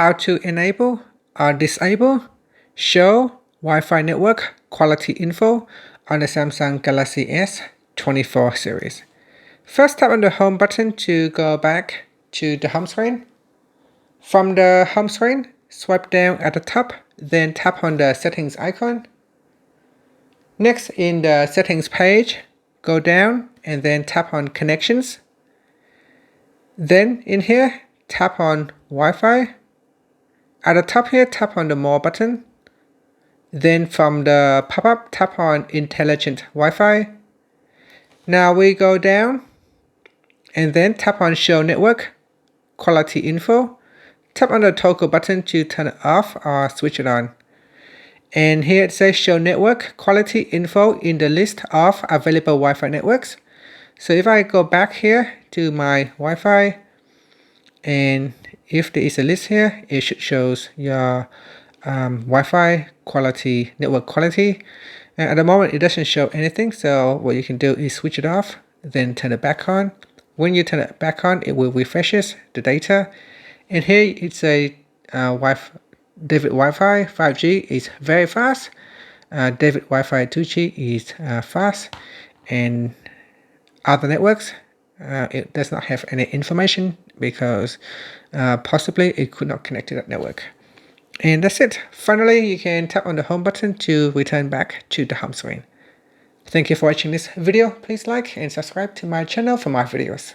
how to enable or disable show Wi-Fi network quality info on the Samsung Galaxy S24 series. First, tap on the home button to go back to the home screen. From the home screen, swipe down at the top, then tap on the settings icon. Next, in the settings page, go down and then tap on connections. Then in here, tap on Wi-Fi. At the top here, tap on the more button. Then from the pop-up, tap on intelligent Wi-Fi. Now we go down and then tap on show network quality info. Tap on the toggle button to turn it off or switch it on. And here it says show network quality info in the list of available Wi-Fi networks. So if I go back here to my Wi-Fi, and if there is a list here, it should show your Wi-Fi quality, network quality. And at the moment, it doesn't show anything. So what you can do is switch it off, then turn it back on. When you turn it back on, it will refreshes the data. And here it's a David Wi-Fi 5G is very fast. David Wi-Fi 2G is fast. And other networks, it does not have any information because possibly it could not connect to that network. And that's it. Finally, you can tap on the home button to return back to the home screen. Thank you for watching this video. Please like and subscribe to my channel for more videos.